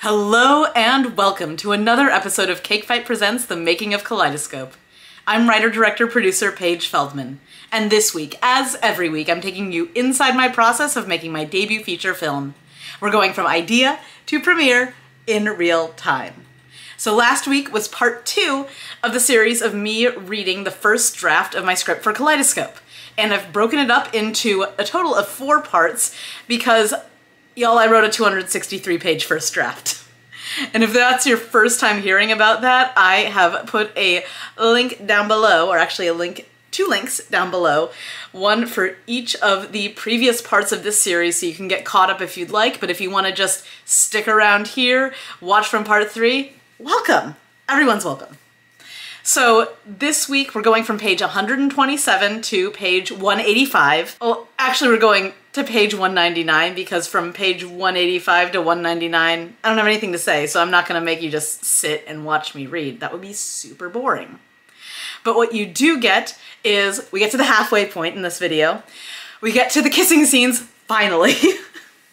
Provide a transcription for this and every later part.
Hello and welcome to another episode of Cake Fight Presents The Making of Kaleidoscope. I'm writer, director, producer Paige Feldman, and this week, as every week, I'm taking you inside my process of making my debut feature film. We're going from idea to premiere in real time. So last week was part 2 of the series of me reading the first draft of my script for Kaleidoscope, and I've broken it up into a total of 4 parts because y'all, I wrote a 263-page first draft. And if that's your first time hearing about that, I have put a link down below, or actually two links down below, one for each of the previous parts of this series so you can get caught up if you'd like, but if you want to just stick around here, watch from part 3, welcome. Everyone's welcome. So this week we're going from page 127 to page 185. Well, actually we're going to page 199 because from page 185 to 199, I don't have anything to say, so I'm not gonna make you just sit and watch me read. That would be super boring. But what you do get is, we get to the halfway point in this video. We get to the kissing scenes, finally.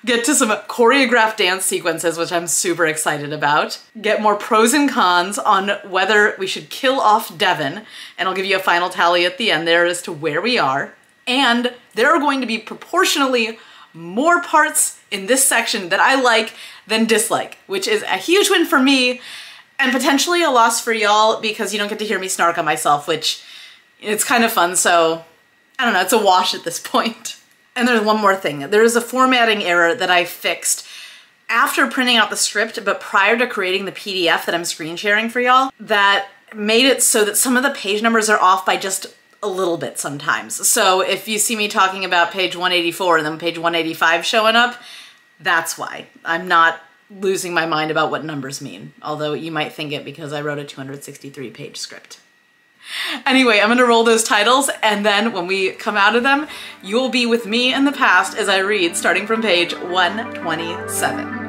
Get to some choreographed dance sequences, which I'm super excited about. Get more pros and cons on whether we should kill off Devon, and I'll give you a final tally at the end there as to where we are. And there are going to be proportionally more parts in this section that I like than dislike, which is a huge win for me and potentially a loss for y'all because you don't get to hear me snark on myself, which it's kind of fun, so I don't know, it's a wash at this point. And there's one more thing. There is a formatting error that I fixed after printing out the script, but prior to creating the PDF that I'm screen sharing for y'all, that made it so that some of the page numbers are off by just a little bit sometimes. So if you see me talking about page 184 and then page 185 showing up, that's why. I'm not losing my mind about what numbers mean, although you might think it because I wrote a 263-page script. Anyway, I'm gonna roll those titles, and then when we come out of them, you'll be with me in the past as I read, starting from page 127.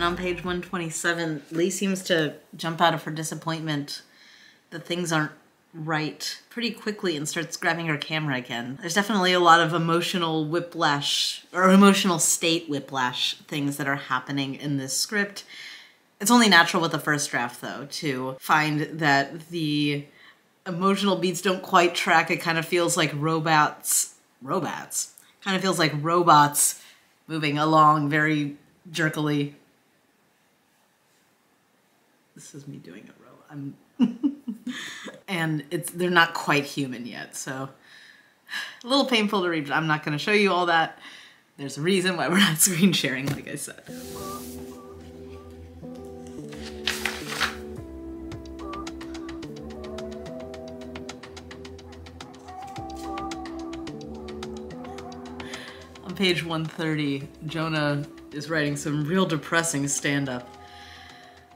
On page 127, Lee seems to jump out of her disappointment that things aren't right pretty quickly and starts grabbing her camera again. There's definitely a lot of emotional whiplash, or emotional state whiplash things that are happening in this script. It's only natural with the first draft, though, to find that the emotional beats don't quite track. It kind of feels like robots kind of feels like robots moving along very jerkily. This is me doing a row. And they're not quite human yet, so a little painful to read, but I'm not going to show you all that. There's a reason why we're not screen sharing, like I said. On page 130, Jonah is writing some real depressing stand-up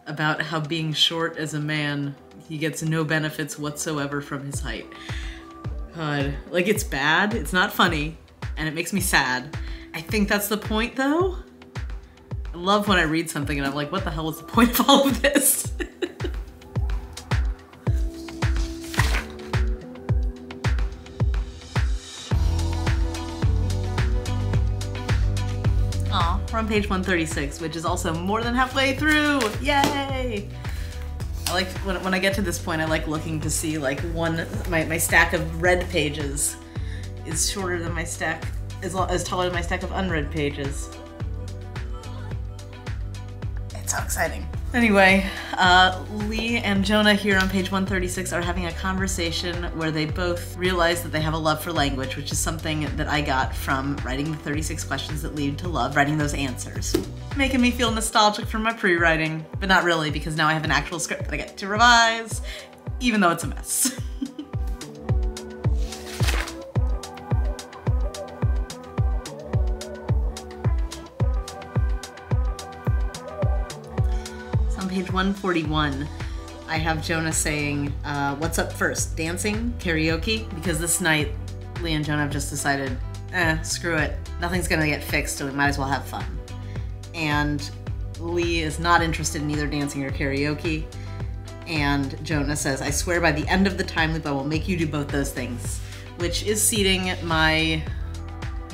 about how being short as a man, he gets no benefits whatsoever from his height. God, like, it's bad, it's not funny, and it makes me sad. I think that's the point, though. I love when I read something and I'm like, what the hell is the point of all of this? Aw, we're on page 136, which is also more than halfway through. Yay! I like, when I get to this point, I like looking to see like my stack of read pages is shorter than my stack, is taller than my stack of unread pages. It's so exciting. Anyway, Lee and Jonah here on page 136 are having a conversation where they both realize that they have a love for language, which is something that I got from writing the 36 questions that lead to love, writing those answers. Making me feel nostalgic for my pre-writing, but not really, because now I have an actual script that I get to revise, even though it's a mess. Page 141, I have Jonah saying, what's up first, dancing, karaoke? Because this night, Lee and Jonah have just decided, screw it. Nothing's gonna get fixed, so we might as well have fun. And Lee is not interested in either dancing or karaoke. And Jonah says, I swear by the end of the time loop, I will make you do both those things, which is seeding my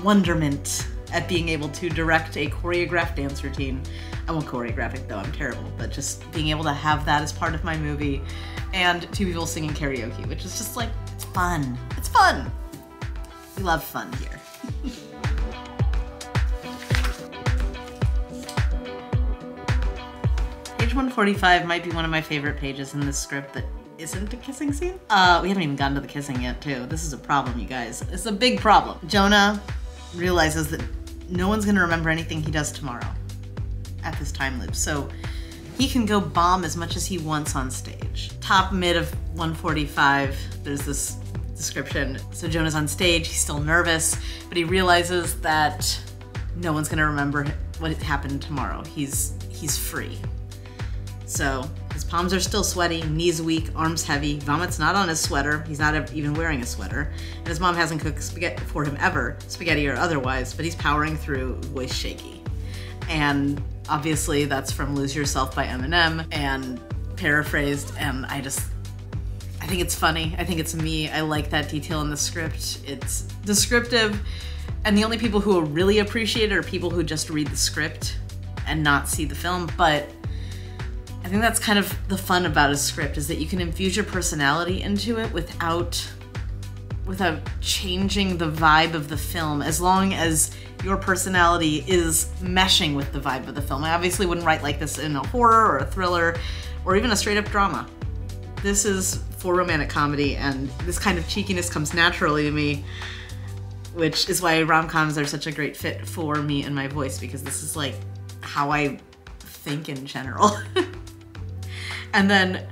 wonderment at being able to direct a choreographed dance routine. I won't choreograph it though, I'm terrible, but just being able to have that as part of my movie and two people singing karaoke, which is just like, it's fun. It's fun. We love fun here. Page 145 might be one of my favorite pages in this script that isn't a kissing scene. We haven't even gotten to the kissing yet too. This is a problem, you guys. It's a big problem. Jonah realizes that no one's gonna remember anything he does tomorrow at this time loop, so he can go bomb as much as he wants on stage. Top mid of 145, there's this description. So Jonah's on stage, he's still nervous, but he realizes that no one's gonna remember what happened tomorrow. He's free. So his palms are still sweaty, knees weak, arms heavy, vomit's not on his sweater, he's not even wearing a sweater, and his mom hasn't cooked spaghetti for him ever, spaghetti or otherwise, but he's powering through, voice shaky. And obviously that's from Lose Yourself by Eminem, and paraphrased, and I think it's funny. I think it's me. I like that detail in the script. It's descriptive, and the only people who will really appreciate it are people who just read the script and not see the film, but I think that's kind of the fun about a script, is that you can infuse your personality into it without changing the vibe of the film, as long as your personality is meshing with the vibe of the film. I obviously wouldn't write like this in a horror or a thriller or even a straight up drama. This is for romantic comedy, and this kind of cheekiness comes naturally to me, which is why rom-coms are such a great fit for me and my voice, because this is like how I think in general. And then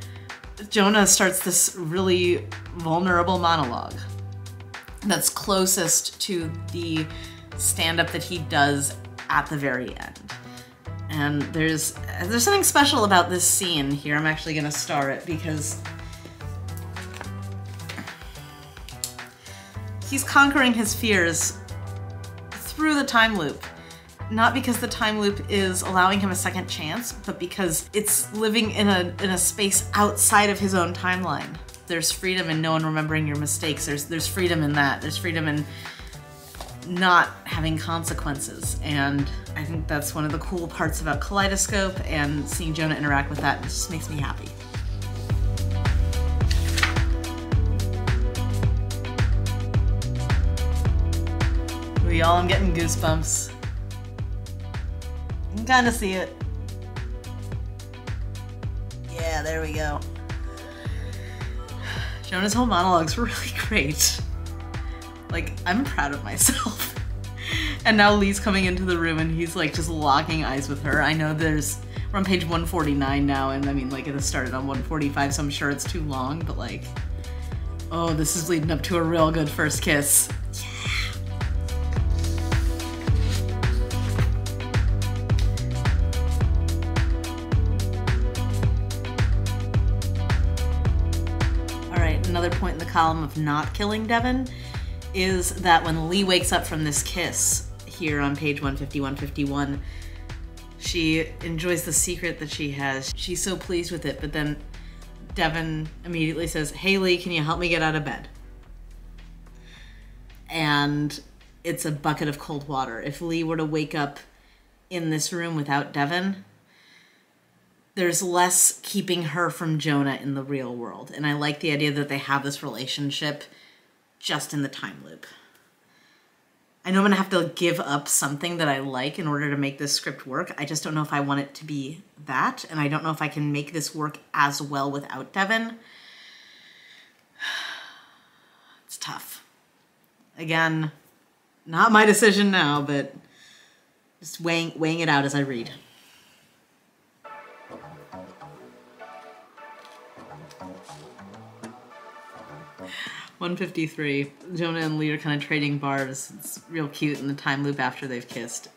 Jonah starts this really vulnerable monologue that's closest to the stand-up that he does at the very end. And there's something special about this scene here. I'm actually gonna star it because he's conquering his fears through the time loop. Not because the time loop is allowing him a second chance, but because it's living in a space outside of his own timeline. There's freedom in no one remembering your mistakes. There's freedom in that. There's freedom in not having consequences. And I think that's one of the cool parts about Kaleidoscope, and seeing Jonah interact with that just makes me happy. I'm getting goosebumps. You can kind of see it. Yeah, there we go. Jonah's whole monologue's really great. Like, I'm proud of myself. And now Lee's coming into the room and he's like just locking eyes with her. I know we're on page 149 now, and I mean, like, it started on 145, so I'm sure it's too long, but like, oh, this is leading up to a real good first kiss. Another point in the column of not killing Devon is that when Lee wakes up from this kiss here on page 150, 151, she enjoys the secret that she has. She's so pleased with it, but then Devon immediately says, "Hey Lee, can you help me get out of bed?" And it's a bucket of cold water. If Lee were to wake up in this room without Devon, there's less keeping her from Jonah in the real world. And I like the idea that they have this relationship just in the time loop. I know I'm gonna have to give up something that I like in order to make this script work. I just don't know if I want it to be that, and I don't know if I can make this work as well without Devon. It's tough. Again, not my decision now, but just weighing it out as I read. $153. Jonah and Lee are kind of trading barbs. It's real cute in the time loop after they've kissed.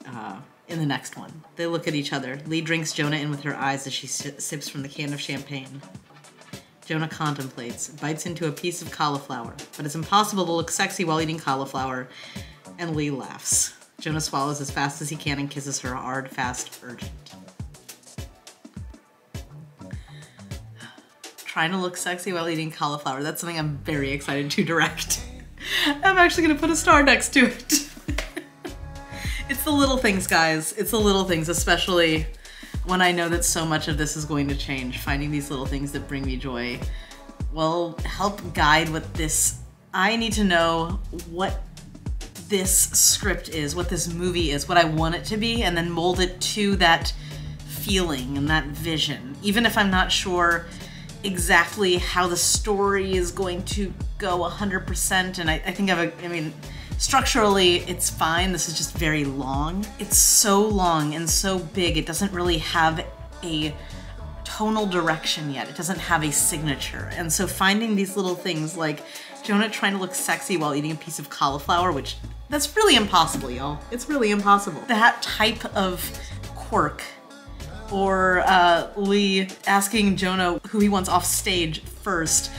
In the next one, they look at each other. Lee drinks Jonah in with her eyes as she sips from the can of champagne. Jonah contemplates, bites into a piece of cauliflower, but it's impossible to look sexy while eating cauliflower, and Lee laughs. Jonah swallows as fast as he can and kisses her hard, fast, urgent. Trying to look sexy while eating cauliflower. That's something I'm very excited to direct. I'm actually gonna put a star next to it. It's the little things, guys. It's the little things, especially when I know that so much of this is going to change. Finding these little things that bring me joy will help guide what this... I need to know what this script is, what this movie is, what I want it to be, and then mold it to that feeling and that vision. Even if I'm not sure exactly how the story is going to go 100%, and I think I mean, structurally it's fine. This is just very long. It's so long and so big, it doesn't really have a tonal direction yet. It doesn't have a signature. And so finding these little things like Jonah trying to look sexy while eating a piece of cauliflower, which that's really impossible, y'all. It's really impossible. That type of quirk, or Lee asking Jonah who he wants off stage first,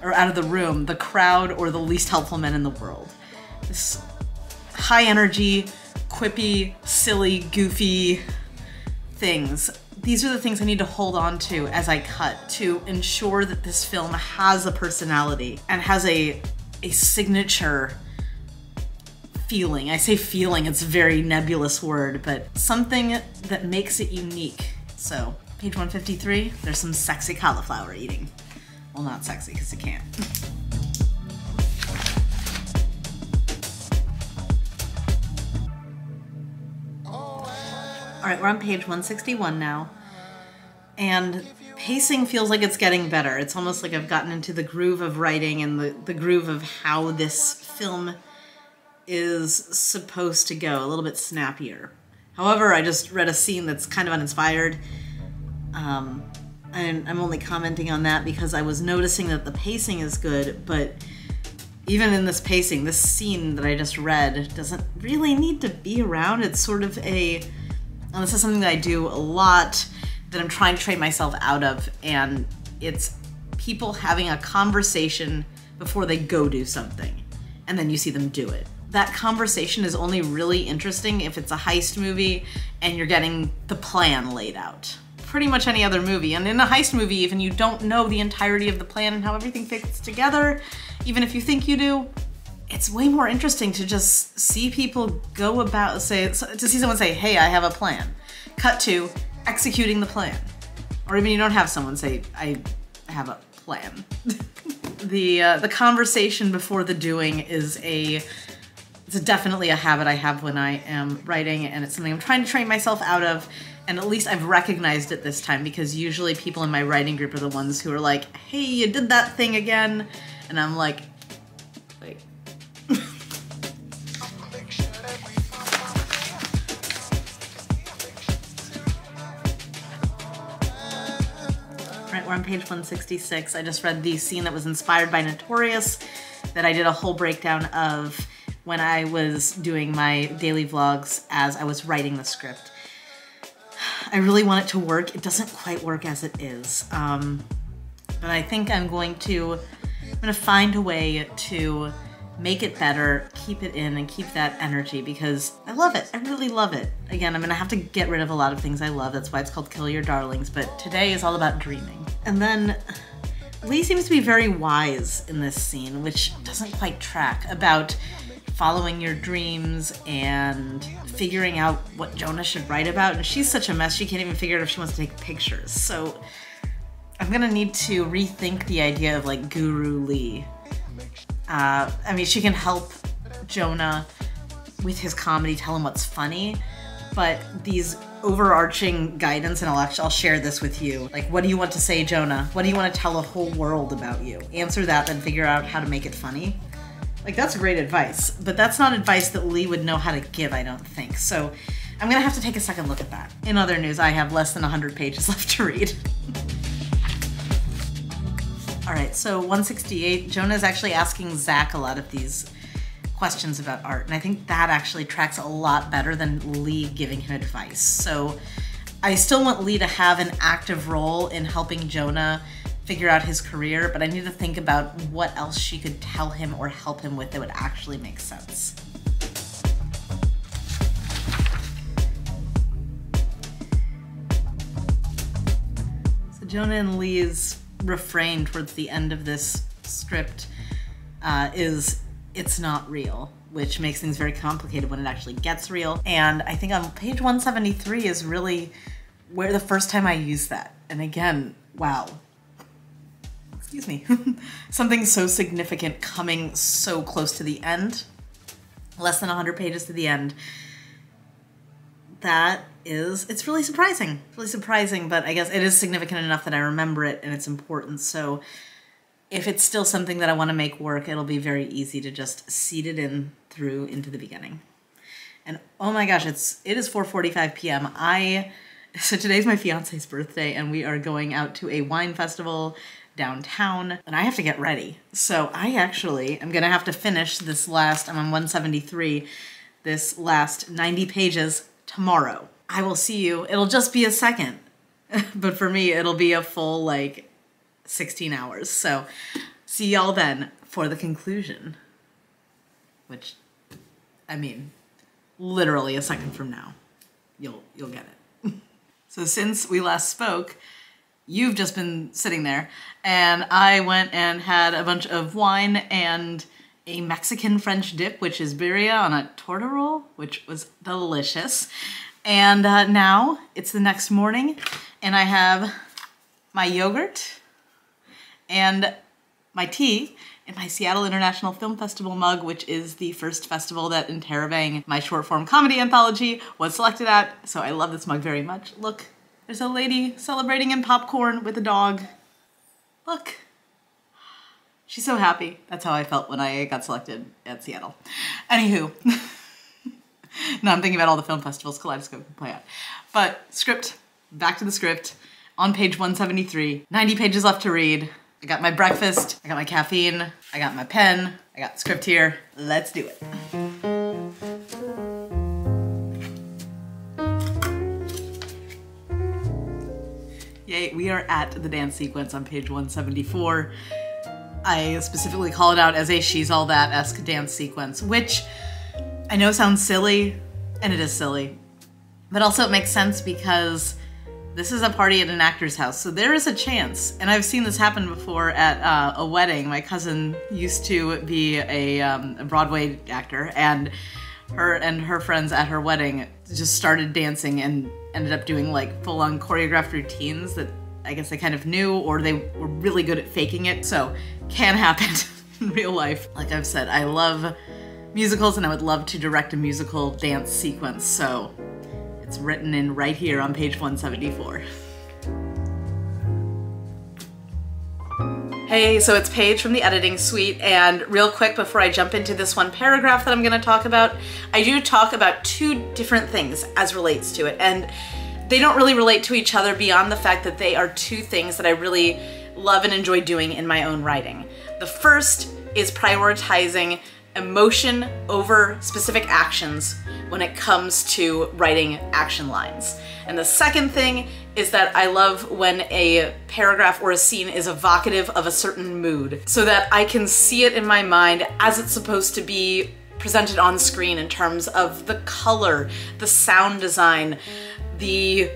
or out of the room, the crowd or the least helpful men in the world. This high energy, quippy, silly, goofy things. These are the things I need to hold on to as I cut to ensure that this film has a personality and has a signature feeling. I say feeling, it's a very nebulous word, but something that makes it unique. So, page 153, there's some sexy cauliflower eating. Well, not sexy, because it can't. All right, we're on page 161 now, and pacing feels like it's getting better. It's almost like I've gotten into the groove of writing and the groove of how this film is supposed to go, a little bit snappier. However, I just read a scene that's kind of uninspired. And I'm only commenting on that because I was noticing that the pacing is good, but even in this pacing, this scene that I just read doesn't really need to be around. It's sort of and this is something that I do a lot, that I'm trying to train myself out of, and it's people having a conversation before they go do something, and then you see them do it. That conversation is only really interesting if it's a heist movie and you're getting the plan laid out. Pretty much any other movie, and in a heist movie, even you don't know the entirety of the plan and how everything fits together, even if you think you do, it's way more interesting to just see people go about, to see someone say, hey, I have a plan. Cut to executing the plan. Or even you don't have someone say, I have a plan. The conversation before the doing is it's definitely a habit I have when I am writing, and it's something I'm trying to train myself out of, and at least I've recognized it this time, because usually people in my writing group are the ones who are like, hey, you did that thing again, and I'm like, wait. Right, we're on page 166. I just read the scene that was inspired by Notorious, that I did a whole breakdown of when I was doing my daily vlogs as I was writing the script. I really want it to work. It doesn't quite work as it is. But I think I'm gonna find a way to make it better, keep it in, and keep that energy, because I love it. I really love it. Again, I'm gonna have to get rid of a lot of things I love. That's why it's called Kill Your Darlings, but today is all about dreaming. And then Lee seems to be very wise in this scene, which doesn't quite track, about following your dreams and figuring out what Jonah should write about. And she's such a mess, she can't even figure out if she wants to take pictures. So I'm gonna need to rethink the idea of like Guru Lee. I mean, she can help Jonah with his comedy, tell him what's funny, but these overarching guidance, and I'll share this with you. Like, what do you want to say, Jonah? What do you want to tell the whole world about you? Answer that, then figure out how to make it funny. Like, that's great advice, but that's not advice that Lee would know how to give, I don't think. So I'm gonna have to take a second look at that. In other news, I have less than 100 pages left to read. All right, so 168, Jonah is actually asking Zach a lot of these questions about art, and I think that actually tracks a lot better than Lee giving him advice. So I still want Lee to have an active role in helping Jonah figure out his career, but I need to think about what else she could tell him or help him with that would actually make sense. So Jonah and Lee's refrain towards the end of this script is, "It's not real," which makes things very complicated when it actually gets real. And I think on page 173 is really where the first time I used that. And again, wow. Excuse me. Something so significant coming so close to the end, less than 100 pages to the end. It's really surprising. Really surprising, but I guess it is significant enough that I remember it and it's important. So if it's still something that I want to make work, it'll be very easy to just seed it in through into the beginning. And oh my gosh, it is 4:45 p.m. So today's my fiance's birthday and we are going out to a wine festival downtown and I have to get ready. So I actually am gonna have to finish this last, I'm on 173, this last 90 pages tomorrow. I will see you, it'll just be a second, but for me it'll be a full like 16 hours. So see y'all then for the conclusion, which, I mean, literally a second from now, you'll get it. So since we last spoke, you've just been sitting there and I went and had a bunch of wine and a Mexican French dip, which is birria on a torta roll, which was delicious. And now it's the next morning and I have my yogurt and my tea in my Seattle International Film Festival mug, which is the first festival that Interrobang, my short form comedy anthology, was selected at. So I love this mug very much. Look, there's a lady celebrating in popcorn with a dog. Look. She's so happy. That's how I felt when I got selected at Seattle. Anywho. Now I'm thinking about all the film festivals Kaleidoscope can play at. But script, back to the script. On page 173, 90 pages left to read. I got my breakfast, I got my caffeine, I got my pen, I got the script here. Let's do it. Yay, we are at the dance sequence on page 174. I specifically call it out as a She's All That-esque dance sequence, which I know sounds silly, and it is silly, but also it makes sense because this is a party at an actor's house, so there is a chance, and I've seen this happen before at a wedding. My cousin used to be a Broadway actor, and her friends at her wedding just started dancing and ended up doing like full-on choreographed routines that I guess they kind of knew, or they were really good at faking it, so can happen in real life. Like I've said, I love musicals and I would love to direct a musical dance sequence, so it's written in right here on page 174. Hey, so it's Paige from the editing suite, and real quick before I jump into this one paragraph that I'm gonna talk about, I do talk about two different things as relates to it, and they don't really relate to each other beyond the fact that they are two things that I really love and enjoy doing in my own writing. The first is prioritizing emotion over specific actions when it comes to writing action lines. And the second thing is that I love when a paragraph or a scene is evocative of a certain mood so that I can see it in my mind as it's supposed to be presented on screen in terms of the color, the sound design, the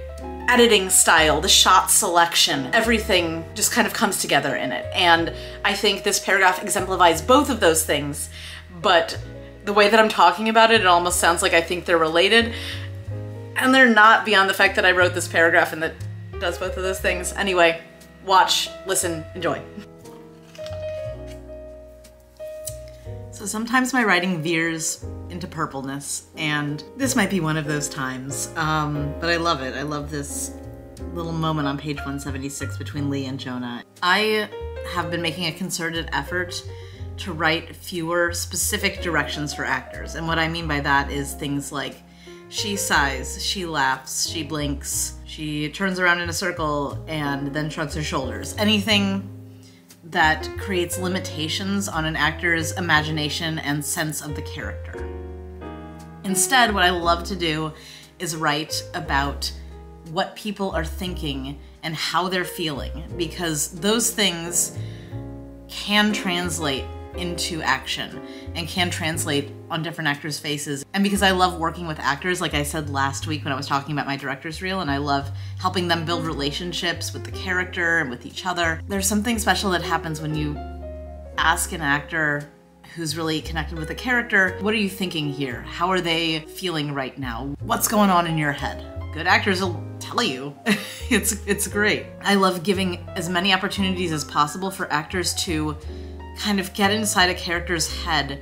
editing style, the shot selection, everything just kind of comes together in it. And I think this paragraph exemplifies both of those things, but the way that I'm talking about it, it almost sounds like I think they're related, and they're not, beyond the fact that I wrote this paragraph and that does both of those things. Anyway, watch, listen, enjoy. So sometimes my writing veers into purpleness, and this might be one of those times, but I love it. I love this little moment on page 176 between Lee and Jonah. I have been making a concerted effort to write fewer specific directions for actors, and what I mean by that is things like she sighs, she laughs, she blinks, she turns around in a circle and then shrugs her shoulders. Anything that creates limitations on an actor's imagination and sense of the character. Instead, what I love to do is write about what people are thinking and how they're feeling, because those things can translate into action and can translate on different actors' faces. And because I love working with actors, like I said last week when I was talking about my director's reel, and I love helping them build relationships with the character and with each other, there's something special that happens when you ask an actor who's really connected with the character, what are you thinking here? How are they feeling right now? What's going on in your head? Good actors will tell you. It's great. I love giving as many opportunities as possible for actors to kind of get inside a character's head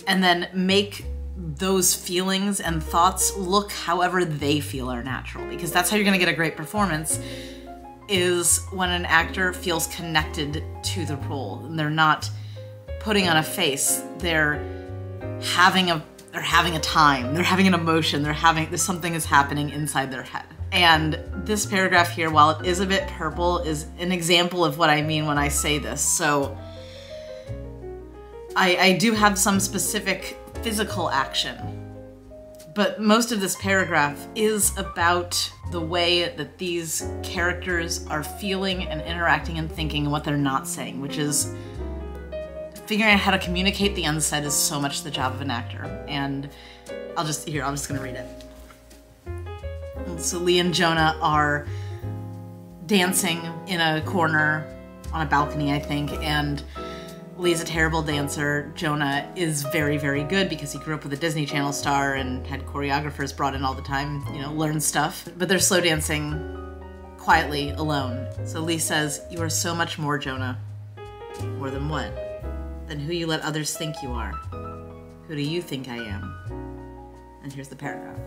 and then make those feelings and thoughts look however they feel are natural, because that's how you're gonna get a great performance, is when an actor feels connected to the role and they're not putting on a face, they're having a time, they're having an emotion, there's something is happening inside their head. And this paragraph here, while it is a bit purple, is an example of what I mean when I say this. So I do have some specific physical action, but most of this paragraph is about the way that these characters are feeling and interacting and thinking and what they're not saying, which is figuring out how to communicate the unsaid is so much the job of an actor. And I'm just gonna read it. So Lee and Jonah are dancing in a corner on a balcony, I think, and Lee's a terrible dancer. Jonah is very, very good because he grew up with a Disney Channel star and had choreographers brought in all the time, you know, learn stuff. But they're slow dancing quietly alone. So Lee says, "You are so much more, Jonah." More than what? Than who you let others think you are. Who do you think I am? And here's the paragraph.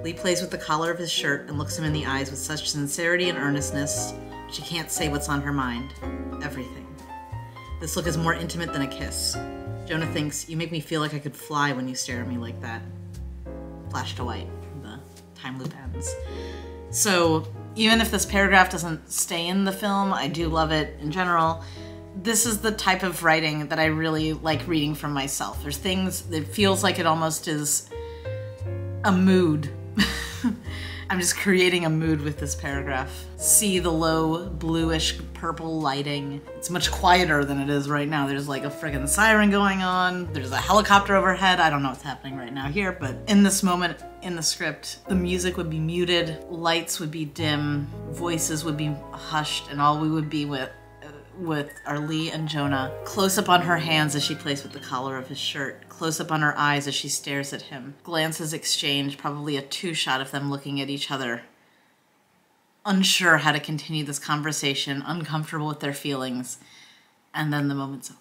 Lee plays with the collar of his shirt and looks him in the eyes with such sincerity and earnestness, she can't say what's on her mind. Everything. This look is more intimate than a kiss. Jonah thinks, "You make me feel like I could fly when you stare at me like that." Flash to white. The time loop ends. So even if this paragraph doesn't stay in the film, I do love it in general. This is the type of writing that I really like reading from myself. There's things that feels like it almost is a mood. I'm just creating a mood with this paragraph. See the low bluish purple lighting. It's much quieter than it is right now. There's like a friggin' siren going on. There's a helicopter overhead. I don't know what's happening right now here, but in this moment in the script, the music would be muted, lights would be dim, voices would be hushed, and all we would be with are Lee and Jonah. Close up on her hands as she plays with the collar of his shirt. Close up on her eyes as she stares at him. Glances exchanged, probably a two-shot of them looking at each other. Unsure how to continue this conversation, uncomfortable with their feelings. And then the moment's over.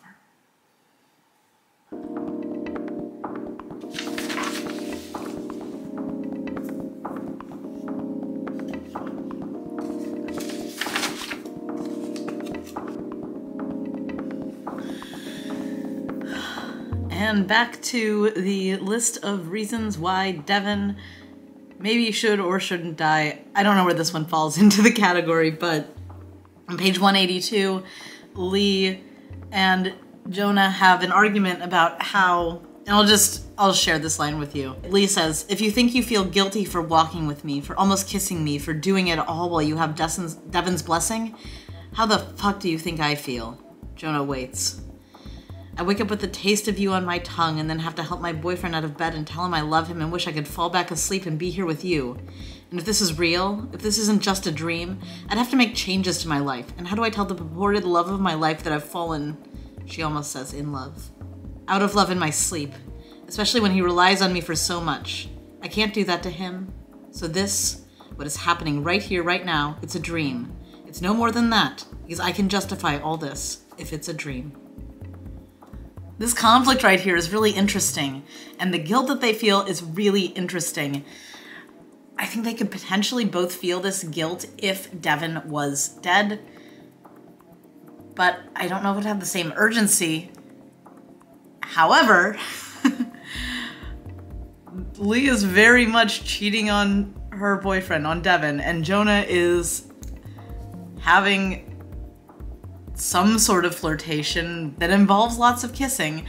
And back to the list of reasons why Devon maybe should or shouldn't die. I don't know where this one falls into the category, but on page 182, Lee and Jonah have an argument about how, and I'll share this line with you. Lee says, "If you think you feel guilty for walking with me, for almost kissing me, for doing it all while you have Devon's blessing, how the fuck do you think I feel?" Jonah waits. "I wake up with the taste of you on my tongue and then have to help my boyfriend out of bed and tell him I love him and wish I could fall back asleep and be here with you. And if this is real, if this isn't just a dream, I'd have to make changes to my life. And how do I tell the purported love of my life that I've fallen," she almost says, "in love, out of love in my sleep, especially when he relies on me for so much. I can't do that to him. So this, what is happening right here, right now, it's a dream. It's no more than that, because I can justify all this if it's a dream." This conflict right here is really interesting, and the guilt that they feel is really interesting. I think they could potentially both feel this guilt if Devon was dead, but I don't know if it would have the same urgency. However, Lee is very much cheating on her boyfriend, on Devon, and Jonah is having some sort of flirtation that involves lots of kissing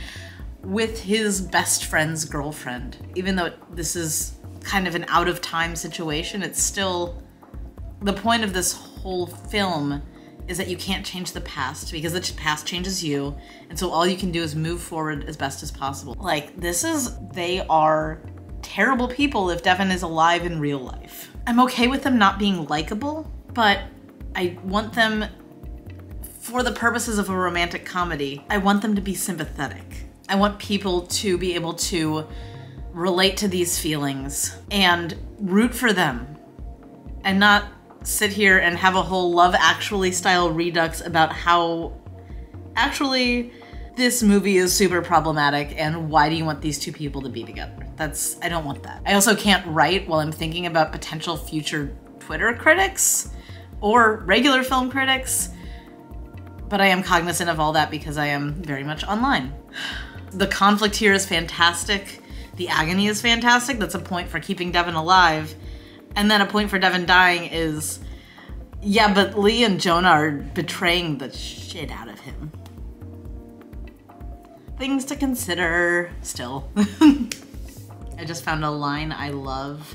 with his best friend's girlfriend. Even though this is kind of an out-of-time situation, it's still... The point of this whole film is that you can't change the past because the past changes you, and so all you can do is move forward as best as possible. Like, they are terrible people if Devon is alive in real life. I'm okay with them not being likable, but I want them, for the purposes of a romantic comedy, I want them to be sympathetic. I want people to be able to relate to these feelings and root for them, and not sit here and have a whole Love Actually style redux about how actually this movie is super problematic and why do you want these two people to be together? I don't want that. I also can't write while I'm thinking about potential future Twitter critics or regular film critics, but I am cognizant of all that because I am very much online. The conflict here is fantastic. The agony is fantastic. That's a point for keeping Devon alive. And then a point for Devon dying is, yeah, but Lee and Jonah are betraying the shit out of him. Things to consider still. I just found a line I love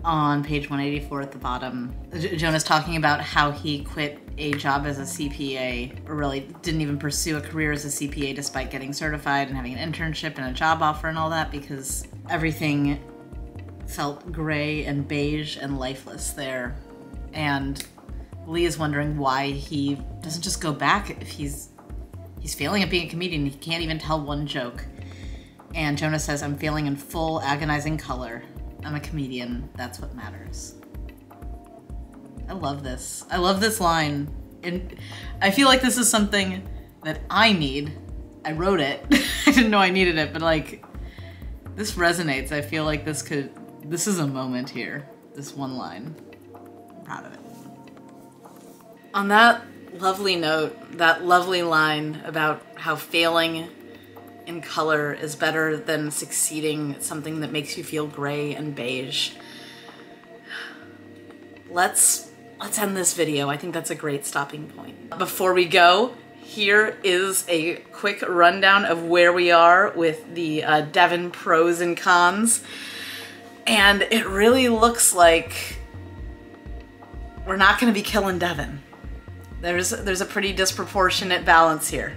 on page 184 at the bottom. Jonah's talking about how he quit a job as a CPA, or really didn't even pursue a career as a CPA despite getting certified and having an internship and a job offer and all that because everything felt gray and beige and lifeless there. And Lee is wondering why he doesn't just go back if he's failing at being a comedian. He can't even tell one joke. And Jonah says, I'm failing in full agonizing color. I'm a comedian. That's what matters. I love this. I love this line. And I feel like this is something that I need. I wrote it. I didn't know I needed it, but like, this resonates. I feel like this is a moment here. This one line. I'm proud of it. On that lovely note, that lovely line about how failing in color is better than succeeding at something that makes you feel gray and beige. Let's end this video. I think that's a great stopping point. Before we go, here is a quick rundown of where we are with the Devon pros and cons. And it really looks like we're not gonna be killing Devon. There's a pretty disproportionate balance here.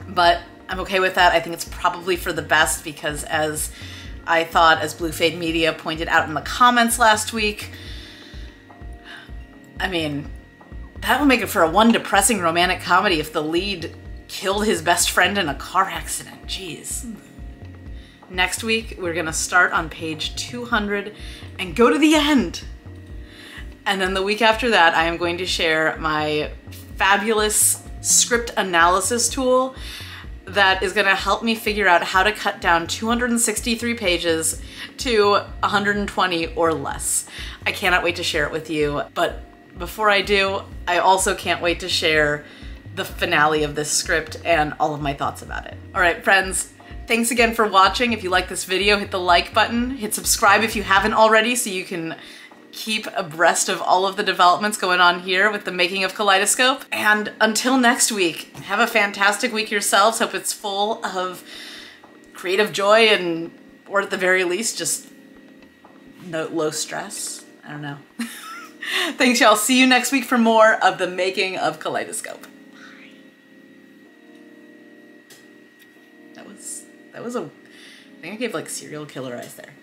But I'm okay with that. I think it's probably for the best because as Blue Fade Media pointed out in the comments last week, I mean, that would make it for one depressing romantic comedy if the lead killed his best friend in a car accident. Jeez. Next week, we're gonna start on page 200 and go to the end. And then the week after that, I am going to share my fabulous script analysis tool that is gonna help me figure out how to cut down 263 pages to 120 or less. I cannot wait to share it with you, but before I do, I also can't wait to share the finale of this script and all of my thoughts about it. All right, friends, thanks again for watching. If you like this video, hit the like button, hit subscribe if you haven't already so you can keep abreast of all of the developments going on here with the making of Kaleidoscope. And until next week, have a fantastic week yourselves. Hope it's full of creative joy and, or at the very least, just low stress. I don't know. Thanks, y'all. See you next week for more of the making of Kaleidoscope. Bye. That was I think I gave like serial killer eyes there.